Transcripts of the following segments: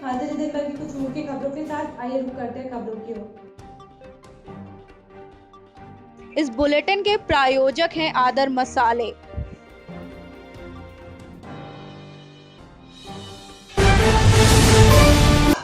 हाजिर देकर की कुछ मुख्य खबरों के साथ आइए रुक करते हैं खबरों की ओर। इस बुलेटिन के प्रायोजक हैं आदर मसाले।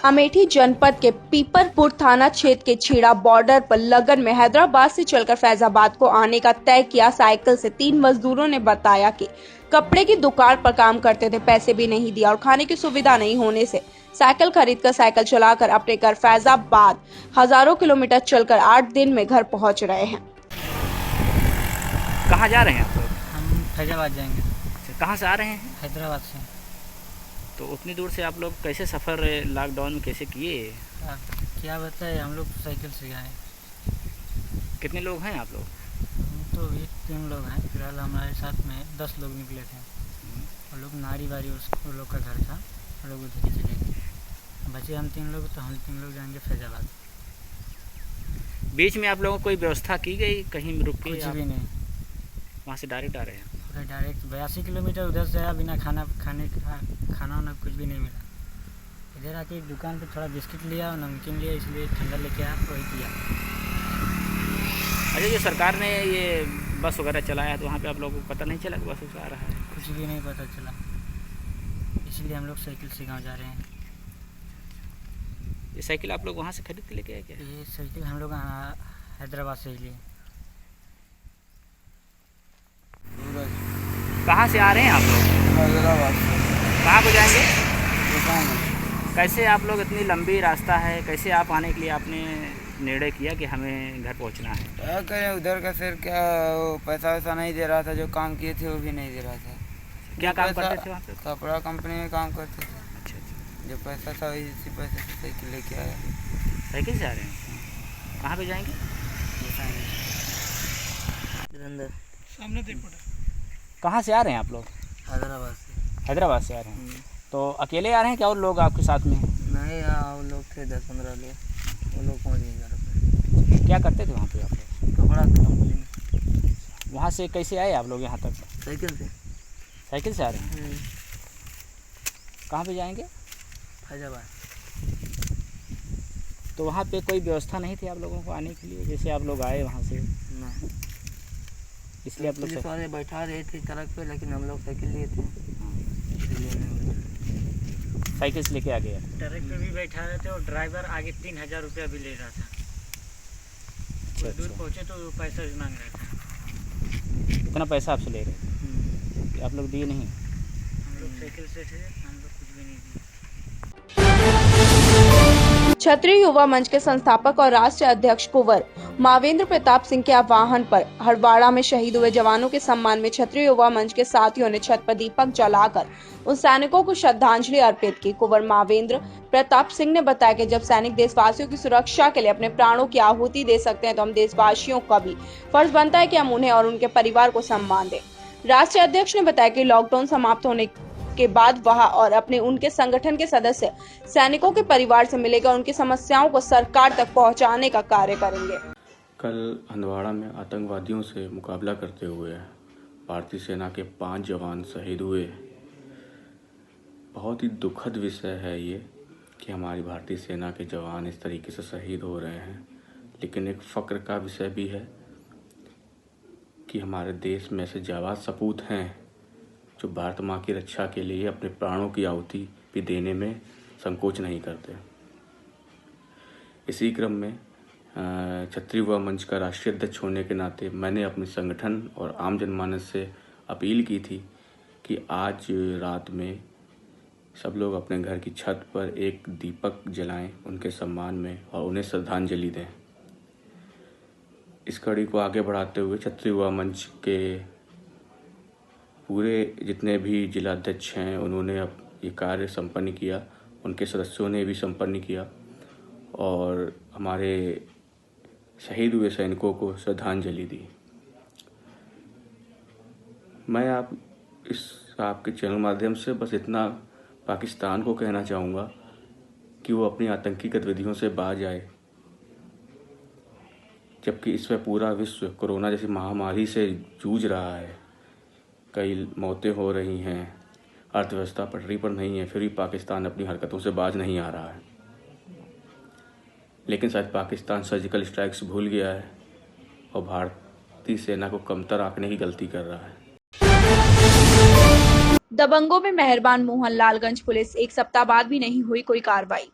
अमेठी जनपद के पीपरपुर थाना क्षेत्र के छीड़ा बॉर्डर पर लगन में हैदराबाद से चलकर फैजाबाद को आने का तय किया साइकिल से 3 मजदूरों ने बताया कि कपड़े की दुकान पर काम करते थे, पैसे भी नहीं दिया और खाने की सुविधा नहीं होने से साइकिल खरीदकर साइकिल चलाकर अपने घर फैजाबाद हजारों किलोमीटर चलकर 8 दिन में घर पहुंच रहे हैं। कहाँ जा रहे हैं आप लोग? हम फैजाबाद जाएंगे। कहाँ से आ रहे हैं? हैदराबाद से। तो उतनी दूर से आप लोग कैसे सफ़र लॉकडाउन में कैसे किए? अब क्या बताए, हम लोग साइकिल से गए। कितने लोग हैं आप लोग? हम तो अभी 3 लोग हैं फिलहाल, हमारे साथ में 10 लोग निकले थे। वो लोग नारी वारी वो लोग का घर था, वो लोग उधर ही चले गए। बचे हम 3 लोग, तो हम 3 लोग जाएंगे फैजाबाद। बीच में आप लोगों को कोई व्यवस्था की गई, कहीं रुक के? कुछ भी नहीं, वहाँ से डायरेक्ट आ रहे हैं? पूरा डायरेक्ट 82 किलोमीटर उधर से आया, बिना खाना वाना कुछ भी नहीं मिला। इधर आके एक दुकान पे थोड़ा बिस्किट लिया और नमकीन लिया, इसलिए ठंडा लेके आया, वही किया। अच्छा, जो सरकार ने ये बस वगैरह चलाया है तो वहाँ पे आप लोगों को पता नहीं चला कि बस आ रहा है? कुछ भी नहीं पता चला, इसलिए हम लोग साइकिल से गाँव जा रहे हैं। ये साइकिल आप लोग वहाँ से खरीद के लेके आए क्या? ये साइकिल हम लोग हैदराबाद से ही लिए। कहाँ से आ रहे हैं आप लोग? हैदराबाद। कहाँ को जाएंगे? दुकान। कैसे आप लोग, इतनी लंबी रास्ता है, कैसे आप आने के लिए आपने निर्णय किया कि हमें घर पहुंचना है? क्या करें, उधर का फिर क्या, वो पैसा वैसा नहीं दे रहा था, जो काम किए थे वो भी नहीं दे रहा था। क्या काम पैसा- करते थे वहाँ पे? कपड़ा कंपनी में काम करते थे। अच्छा अच्छा, जो पैसा था वही इसी पैसे से साइकिल लेके आया। साइकिल से आ रहे हैं? कहाँ पे जाएंगे? सामने देख पड़ा। कहाँ से आ रहे हैं आप लोग? हैदराबाद से। हैदराबाद से आ रहे हैं। तो अकेले आ रहे हैं क्या, और लोग आपके साथ में हैं? नहीं, वो लोग थे 10-15 लोग, वो लोग पहुँच गए घर। क्या करते थे वहाँ पे आप लोग? कपड़ा कंपनी में। वहाँ से कैसे आए आप लोग यहाँ तक? साइकिल से। साइकिल से आ रहे हैं? कहाँ पे जाएंगे? फैजाबाद। तो वहाँ पे कोई व्यवस्था नहीं थी आप लोगों को आने के लिए, जैसे आप लोग आए वहाँ से, नहीं, इसलिए आप लोग पुलिस वाले बैठा रहे थे सड़क पे, लेकिन हम लोग साइकिल लिए थे, इसलिए नहीं। साइकिल से लेके आ गए? ट्रक पे भी बैठा रहे थे और ड्राइवर आगे 3000 रुपया भी ले रहा था। अच्छा दूर अच्छा, पहुँचे तो पैसा भी मांग रहा था। इतना पैसा आपसे ले रहे थे, आप लोग दिए नहीं? हम लोग साइकिल से थे, हम लोग कुछ भी नहीं दिए। क्षत्रिय युवा मंच के संस्थापक और राष्ट्रीय अध्यक्ष कुंवर मावेंद्र प्रताप सिंह के आह्वान पर हरवाड़ा में शहीद हुए जवानों के सम्मान में क्षत्रिय युवा मंच के साथियों ने छत पर दीपक जलाकर उन सैनिकों को श्रद्धांजलि अर्पित की। कुंवर मावेंद्र प्रताप सिंह ने बताया कि जब सैनिक देशवासियों की सुरक्षा के लिए अपने प्राणों की आहुति दे सकते हैं तो हम देशवासियों का भी फर्ज बनता है कि हम उन्हें और उनके परिवार को सम्मान दें। राष्ट्रीय अध्यक्ष ने बताया कि लॉकडाउन समाप्त होने के बाद वह और अपने उनके संगठन के सदस्य सैनिकों के परिवार से मिलेगा और उनकी समस्याओं को सरकार तक पहुंचाने का कार्य करेंगे। कल हंदवाड़ा में आतंकवादियों से मुकाबला करते हुए भारतीय सेना के 5 जवान शहीद हुए। बहुत ही दुखद विषय है ये कि हमारी भारतीय सेना के जवान इस तरीके से शहीद हो रहे हैं, लेकिन एक फ़क्र का विषय भी है कि हमारे देश में ऐसे जाबाज सपूत हैं जो भारत माँ की रक्षा के लिए अपने प्राणों की आहुति भी देने में संकोच नहीं करते। इसी क्रम में क्षत्रिय युवा मंच का राष्ट्रीय अध्यक्ष होने के नाते मैंने अपने संगठन और आम जनमानस से अपील की थी कि आज रात में सब लोग अपने घर की छत पर एक दीपक जलाएं उनके सम्मान में और उन्हें श्रद्धांजलि दें। इस कड़ी को आगे बढ़ाते हुए क्षत्रिय युवा मंच के पूरे जितने भी जिला अध्यक्ष हैं उन्होंने अब ये कार्य संपन्न किया, उनके सदस्यों ने भी संपन्न किया और हमारे शहीद हुए सैनिकों को श्रद्धांजलि दी। मैं आपके चैनल माध्यम से बस इतना पाकिस्तान को कहना चाहूँगा कि वो अपनी आतंकी गतिविधियों से बाज आए, जबकि इसमें पूरा विश्व कोरोना जैसी महामारी से जूझ रहा है। कई मौतें हो रही हैं, अर्थव्यवस्था पटरी पर नहीं है, फिर भी पाकिस्तान अपनी हरकतों से बाज नहीं आ रहा है। लेकिन शायद पाकिस्तान सर्जिकल स्ट्राइक्स भूल गया है और भारतीय सेना को कमतर आंकने की गलती कर रहा है। दबंगों में मेहरबान मोहनलालगंज पुलिस, एक सप्ताह बाद भी नहीं हुई कोई कार्रवाई।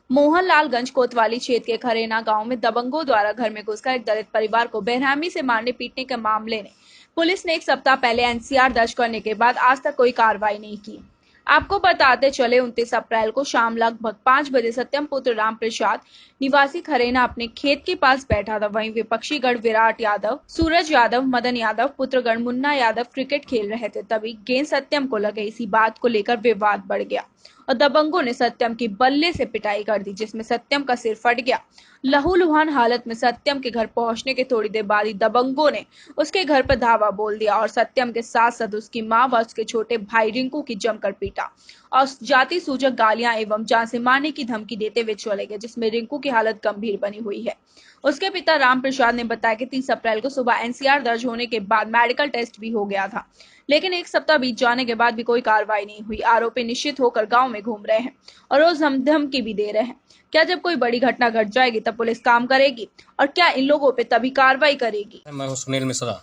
मोहनलालगंज कोतवाली क्षेत्र के खरेना गांव में दबंगों द्वारा घर में घुसकर एक दलित परिवार को बेरहमी से मारने पीटने के मामले में पुलिस ने एक सप्ताह पहले एनसीआर दर्ज करने के बाद आज तक कोई कार्रवाई नहीं की। आपको बताते चले 29 अप्रैल को शाम लगभग 5 बजे सत्यम पुत्र राम प्रसाद निवासी खरेना अपने खेत के पास बैठा था। वहीं विपक्षी गण विराट यादव, सूरज यादव, मदन यादव, पुत्रगण मुन्ना यादव क्रिकेट खेल रहे थे। तभी गेंद सत्यम को लगे। इसी बात को लेकर विवाद बढ़ गया और दबंगों ने सत्यम की बल्ले से पिटाई कर दी, जिसमें सत्यम का सिर फट गया। लहूलुहान हालत में सत्यम के घर पहुंचने के थोड़ी देर बाद ही दबंगों ने उसके घर पर धावा बोल दिया और सत्यम के साथ साथ उसकी मां व उसके छोटे भाई रिंकू की जमकर पीटा और जाति सूचक गालियां एवं जान से मारने की धमकी देते हुए चले गए, जिसमें रिंकू की हालत गंभीर बनी हुई है। उसके पिता राम प्रसाद ने बताया कि 30 अप्रैल को सुबह एनसीआर दर्ज होने के बाद मेडिकल टेस्ट भी हो गया था, लेकिन एक सप्ताह बीत जाने के बाद भी कोई कार्रवाई नहीं हुई। आरोपी निश्चित होकर गांव में घूम रहे हैं और रोज धमकी भी दे रहे हैं। क्या जब कोई बड़ी घटना घट जाएगी तब पुलिस काम करेगी और क्या इन लोगों पे तभी कार्रवाई करेगी? मैं हूं सुनील मिश्रा।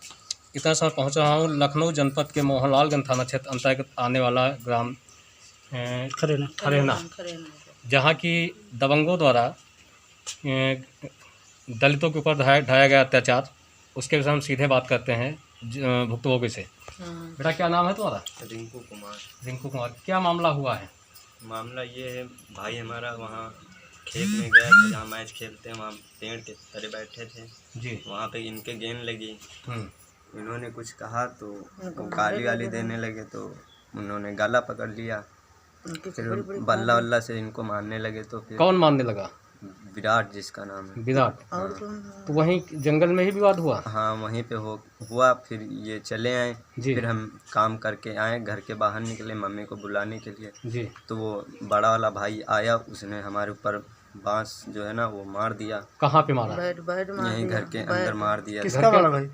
इतना समय पहुंच रहा हूं लखनऊ जनपद के मोहनलालगंज थाना क्षेत्र अंतर्गत आने वाला ग्राम खरेना, जहां की दबंगों द्वारा दलितों के ऊपर ढाया गया अत्याचार, उसके विषय हम सीधे बात करते हैं भुक्तभोगी से। बेटा क्या नाम है तुम्हारा? रिंकू कुमार। रिंकू कुमार, क्या मामला हुआ है? मामला ये है, भाई हमारा वहाँ खेत में गया था जहाँ मैच खेलते हैं, वहाँ पेड़ के तले बैठे थे जी। वहाँ पे इनके गेंद लगी। इन्होंने कुछ कहा तो गाली वाली देने लगे, तो उन्होंने गला पकड़ लिया, फिर बल्ला वल्ला से इनको मारने लगे। तो फिर कौन मारने लगा? विराट, जिसका नाम है विराट। तो वहीं जंगल में ही विवाद हुआ? हाँ, वहीं पे हुआ। फिर ये चले आए, फिर हम काम करके आए, घर के बाहर निकले मम्मी को बुलाने के लिए जी। तो वो बड़ा वाला भाई आया, उसने हमारे ऊपर बांस जो है ना वो मार दिया। कहाँ पे मारा? यहीं घर के अंदर मार दिया। किसका बड़ा भाई?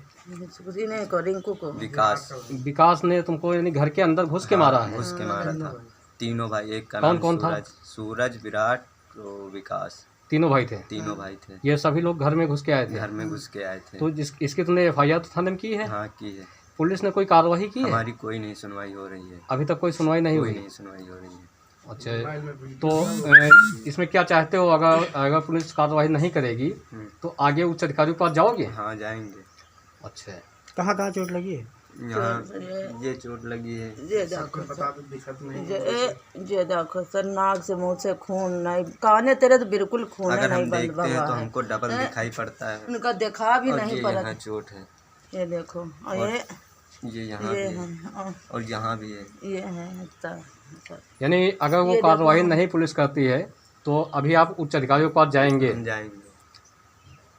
रिंकू को। विकास। विकास ने तुमको यानी घर के अंदर घुस के मारा है? घुस के मारा था। तीनों भाई, एक का कौन नाम कौन था? सूरज, विराट और विकास। तीनों भाई थे? तीनों भाई थे। ये सभी लोग घर में घुस के आए थे? घर में घुस के आए थे। तो इसकी तुमने एफआईआर तो थाने में की है? हाँ, की है। पुलिस ने कोई कार्रवाई की है? हमारी कोई नहीं सुनवाई हो रही है। अभी तक कोई सुनवाई नहीं हुई? कोई नहीं सुनवाई हो रही है। अच्छा, तो इसमें क्या चाहते हो? अगर पुलिस कार्रवाई नहीं करेगी तो आगे उच्च अधिकारियों के पास जाओगे? हाँ, जाएंगे। अच्छा, कहाँ चोट लगी है? यहाँ ये चोट लगी है। ये देखो सर, नाक से मुंह से खून नहीं, काने तेरे तो बिल्कुल खून अगर नहीं हम बंद देखते हैं तो बाबा हमको डबल दिखाई पड़ता है। उनका देखा भी और नहीं ये पड़ा। यहाँ चोट है, ये देखो, और ये यहाँ भी है और यहाँ भी है। ये है सर। यानी अगर वो कार्रवाई नहीं पुलिस करती है तो अभी आप उच्च अधिकारियों के पास जाएंगे? हम जाएंगे।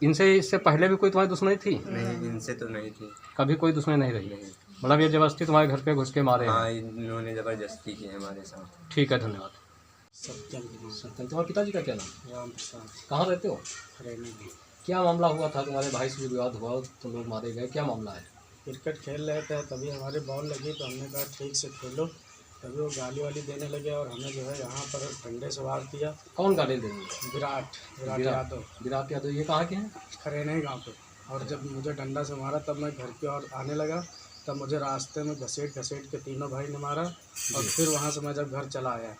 इनसे इससे पहले भी कोई तुम्हारी दुश्मनी थी? नहीं, इनसे तो नहीं थी। कभी कोई दुश्मनी नहीं रही? मतलब ये जबरदस्ती तुम्हारे घर पे घुस के मारे? हाँ, इन्होंने जबरदस्ती की है हमारे साथ। ठीक है, धन्यवाद। सत्यम, तुम्हारे पिताजी का क्या नाम? राम प्रसाद। कहाँ रहते हो? खरेना में। क्या मामला हुआ था? तुम्हारे भाई से जो विवाद हुआ, तुम लोग मारे गए, क्या मामला है? क्रिकेट खेल रहे थे, तभी हमारे बॉल लगी तो हमने कहा ठीक से खेलो, तभी वो गाली वाली देने लगे और हमें जो है यहाँ पर डंडे से वार दिया। कौन गाली देंगे? विराट यादव। विराट यादव, ये कहाँ के हैं? खरेना ही गाँव पे। और जब मुझे डंडा से मारा तब मैं घर की ओर आने लगा, तब मुझे रास्ते में घसीट के तीनों भाई ने मारा। और फिर वहाँ से मैं जब घर चला आया,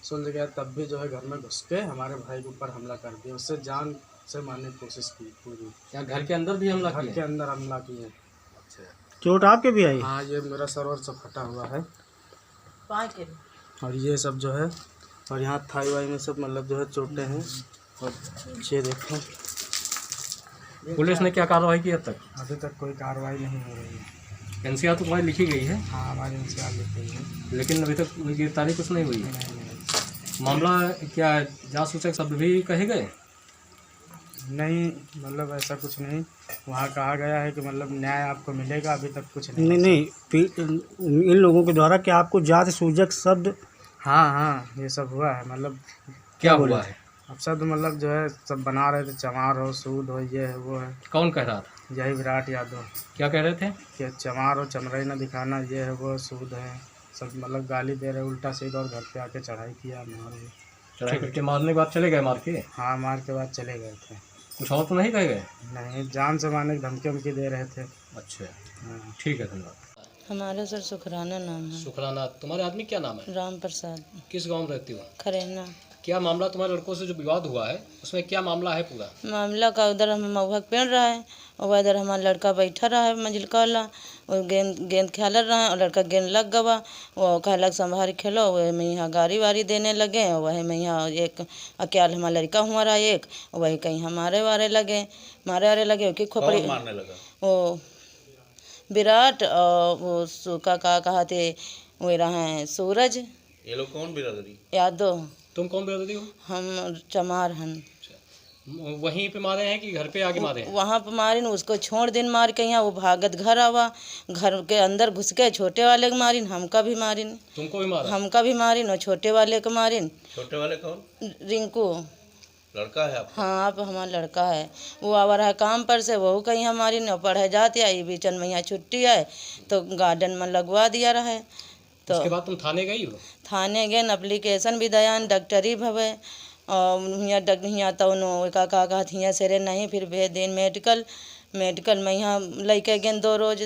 सुलझ गया, तब भी जो है घर में घुस के हमारे भाई के ऊपर हमला कर दिया। उससे जान से मारने की कोशिश की पूरी। क्या घर के अंदर भी हमला किया? घर के अंदर हमला किए। अच्छा, चोट आपके भी आई? हाँ, ये मेरा सर और सब फटा हुआ है और ये सब जो है, और यहाँ थाई वाई में सब मतलब जो है चोटें हैं। और ये देखो, पुलिस ने क्या कार्रवाई की अब तक? अभी तक कोई कार्रवाई नहीं हो रही है। एनसीआर तो तुम्हारी लिखी गई है? हाँ, हमारी एनसीआर लिखी गई है, लेकिन अभी तक गिरफ्तारी कुछ नहीं हुई? नहीं। मामला क्या जासूचक शब्द भी कहे गए? नहीं, मतलब ऐसा कुछ नहीं। वहाँ कहा गया है कि मतलब न्याय आपको मिलेगा, अभी तक कुछ नहीं। इन लोगों के द्वारा क्या आपको जाति सूचक शब्द? हाँ, ये सब हुआ है। मतलब क्या हुआ है? अब शब्द मतलब जो है सब बना रहे थे, चमार हो, सूद हो, ये है वो है। कौन कह रहा था? यही विराट यादव। क्या कह रहे थे? कि चमार हो, चमड़ाई न दिखाना, ये है वो, सूद है। सब मतलब गाली दे रहे उल्टा सीधा, और घर पे आके चढ़ाई किया, मार दिया। चढ़ाई करके मारने के बाद चले गए मार के? हाँ, मार के बाद चले गए थे। कुछ और तो नहीं कह गए? नहीं, जान से मारने की धमकी उमकी दे रहे थे। अच्छा, हाँ। ठीक है, धन्यवाद। हमारा सर सुखराना नाम है। सुखराना, तुम्हारे आदमी क्या नाम है? राम प्रसाद। किस गांव में रहती हो? खरेना। क्या मामला तुम्हारे लड़कों से जो विवाद हुआ है उसमें क्या मामला है पूरा? मामला का उधर हम महुआ पेड़ रहा है और इधर हमारा लड़का बैठा रहा है मंजिल का वाला, और गेंद खेल रहा है और लड़का गेंद लग गवा। वो कहलक संभाल खेलो, वही में यहाँ गाड़ी वारी देने लगे, वही में यहाँ एक अकेला हमारा लड़का हुआ रहा एक, वही कहीं हमारे वारे लगे, मारे वारे लगे कि खोपड़ी मारने लगा? वो विराट और वो का कहा थे वही रहे सूरज। ये लोग कौन बिरादरी? यादव। तुम कौन बिरादरी हो? हम चमार हैं। वहीं पे मारे हैं कि घर पे आके मारे हैं? वहाँ पे मारिन, उसको छोड़ दिन मार के यहाँ वो भागत घर आवा, घर के अंदर घुस के छोटे वाले को मारिन, हमका भी मारिन। तुमको भी मारा? हमका भी मारिन और छोटे वाले को मारिन। छोटे वाले कौन? रिंकू। लड़का है आपका? हाँ, आप हमारा लड़का है। वो आवा रहा काम पर से, वो कहीं हमारी न पढ़े जाते आई, बीचन में यहाँ छुट्टी है तो गार्डन में लगवा दिया रहा है। तो उसके बाद तुम थाने गई हो? थाने गए, एप्लीकेशन भी दयान, डॉक्टरी भवे और यहाँ तो का हियाँ से रे नहीं, फिर भेज दिन मेडिकल में यहाँ लेके गए 2 रोज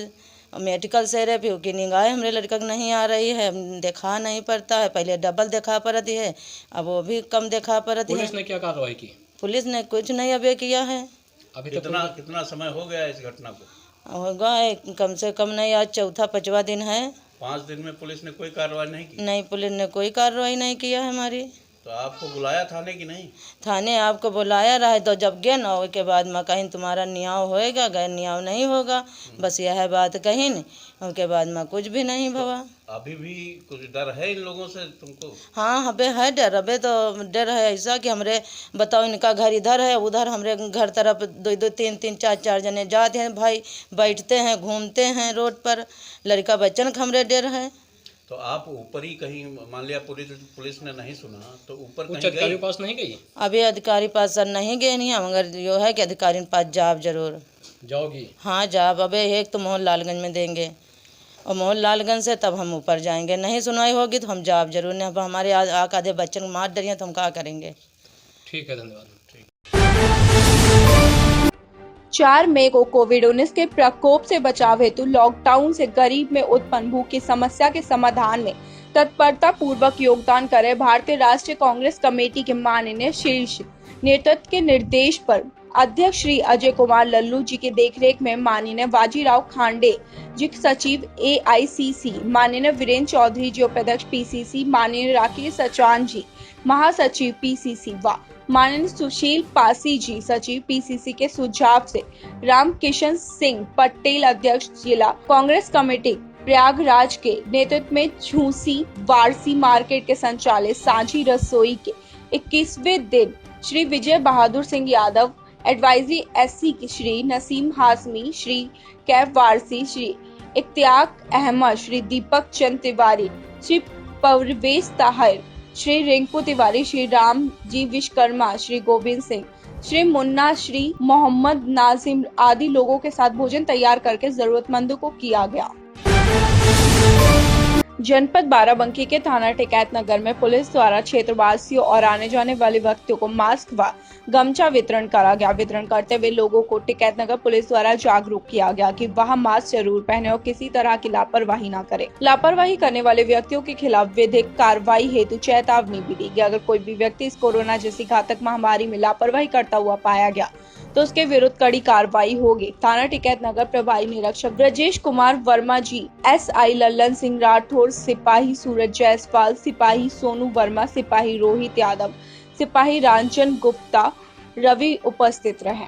मेडिकल से रे, फिर की निगाह हमरे लड़का की नहीं आ रही है, देखा नहीं पड़ता है, पहले डबल देखा पड़ती है, अब वो भी कम देखा पड़ती है। पुलिस ने क्या कार्रवाई की? पुलिस ने कुछ नहीं अभी किया है। अभी कितना समय हो गया इस घटना को? होगा कम से कम नहीं, आज 4-5वां दिन है। 5 दिन में पुलिस ने कोई कार्रवाई नहीं की? नहीं, पुलिस ने कोई कार्रवाई नहीं किया है हमारी। तो आपको बुलाया थाने की नहीं? थाने आपको बुलाया रहा है, तो जब गए ना उसके बाद में कहीं तुम्हारा न्याय होएगा, गैर न्याय नहीं होगा, बस यह बात कहीं नहीं, उसके बाद में कुछ भी नहीं भवा। अभी भी कुछ डर है इन लोगों से तुमको? हाँ, अबे है डर, अबे तो डर है ऐसा कि हमरे बताओ इनका घर इधर है, उधर हमरे घर तरफ 2-2, 3-3, 4-4 जने जाते हैं भाई, बैठते हैं, घूमते हैं रोड पर, लड़का बच्चन का हमरे डर है। तो आप ऊपर ही कहीं, मान लिया पुलिस ने नहीं सुना तो ऊपर उच्च कहीं अधिकारी गई? के पास नहीं गई? अभी अधिकारी पास सर नहीं गए नहीं, मगर जो है कि अधिकारी के पास जाब जरूर जाओगी? हाँ, जाब अबे एक तो मोहन लालगंज में देंगे और मोहन लालगंज से तब हम ऊपर जाएंगे, नहीं सुनवाई होगी तो हम जाब जरूर नहीं। अब हमारे आधे बच्चन को मार डरिए तो हम क्या करेंगे। ठीक है, धन्यवाद। 4 मई को कोविड-19 के प्रकोप से बचाव हेतु लॉकडाउन से गरीब में उत्पन्न भूख की समस्या के समाधान में तत्परता पूर्वक योगदान करे भारतीय राष्ट्रीय कांग्रेस कमेटी के माननीय शीर्ष नेतृत्व के निर्देश पर अध्यक्ष श्री अजय कुमार लल्लू जी के देखरेख में माननीय बाजीराव खांडे जी सचिव AICC, माननीय वीरेंद्र चौधरी जी उपाध्यक्ष PCC, माननीय राकेश सचान जी महासचिव PCC व माननीय सुशील पासी जी सचिव PCC के सुझाव से राम किशन सिंह पटेल अध्यक्ष जिला कांग्रेस कमेटी प्रयागराज के नेतृत्व में झूसी वारसी मार्केट के संचालित साझी रसोई के 21वें दिन श्री विजय बहादुर सिंह यादव एडवाइजरी SC की श्री नसीम हाशमी, श्री कैफ वारसी, श्री इख्तियाक अहमद, श्री दीपक चंद तिवारी, श्री परवेश ताहिर, श्री रिंकू तिवारी, श्री राम जी विश्वकर्मा, श्री गोविंद सिंह, श्री मुन्ना, श्री मोहम्मद नाजिम आदि लोगों के साथ भोजन तैयार करके जरूरतमंदों को किया गया। जनपद बाराबंकी के थाना टिकैत नगर में पुलिस द्वारा क्षेत्रवासियों और आने जाने वाले व्यक्तियों को मास्क व गमछा वितरण करा गया। वितरण करते हुए लोगों को टिकैत नगर पुलिस द्वारा जागरूक किया गया कि वह मास्क जरूर पहने और किसी तरह की लापरवाही न करे। लापरवाही करने वाले व्यक्तियों के खिलाफ विधिक कार्रवाई हेतु चेतावनी भी दी गई। अगर कोई भी व्यक्ति इस कोरोना जैसी घातक महामारी में लापरवाही करता हुआ पाया गया तो उसके विरुद्ध कड़ी कार्रवाई होगी। थाना टिकैत नगर प्रभारी निरीक्षक ब्रजेश कुमार वर्मा जी, SI लल्लन सिंह राठौर, सिपाही सूरज जायसवाल, सिपाही सोनू वर्मा, सिपाही रोहित यादव, सिपाही रांचन गुप्ता, रवि उपस्थित रहे।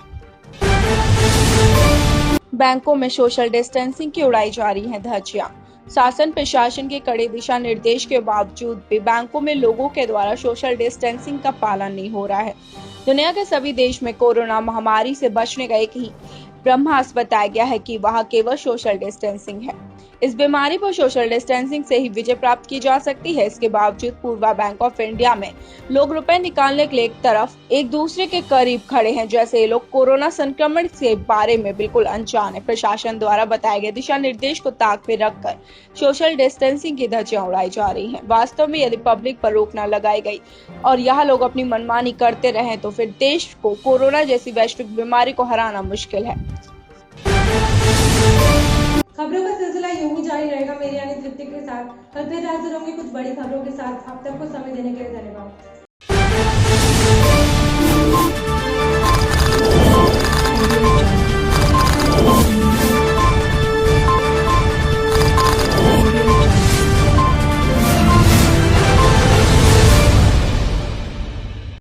बैंकों में सोशल डिस्टेंसिंग की उड़ाई जा रही है धज्जियां। शासन प्रशासन के कड़े दिशा निर्देश के बावजूद भी बैंकों में लोगों के द्वारा सोशल डिस्टेंसिंग का पालन नहीं हो रहा है। दुनिया के सभी देश में कोरोना महामारी से बचने का एक ही ब्रह्मास्त्र बताया गया है कि वहां केवल सोशल डिस्टेंसिंग है। इस बीमारी पर सोशल डिस्टेंसिंग से ही विजय प्राप्त की जा सकती है। इसके बावजूद पूर्वा बैंक ऑफ इंडिया में लोग रुपए निकालने के लिए एक तरफ एक दूसरे के करीब खड़े हैं, जैसे ये लोग कोरोना संक्रमण के बारे में बिल्कुल अनजान है। प्रशासन द्वारा बताए गए दिशा निर्देश को ताक पे रखकर सोशल डिस्टेंसिंग की धज्जियां उड़ाई जा रही हैं। वास्तव में यदि पब्लिक पर रोक न लगाई गई और यहाँ लोग अपनी मनमानी करते रहे तो फिर देश को कोरोना जैसी वैश्विक बीमारी को हराना मुश्किल है। खबरों का सिलसिला यूं ही जारी रहेगा। मेरी यानी तृप्ति के साथ कल फिर हाजिर होंगे कुछ बड़ी खबरों के साथ। आप तक को समय देने के लिए धन्यवाद।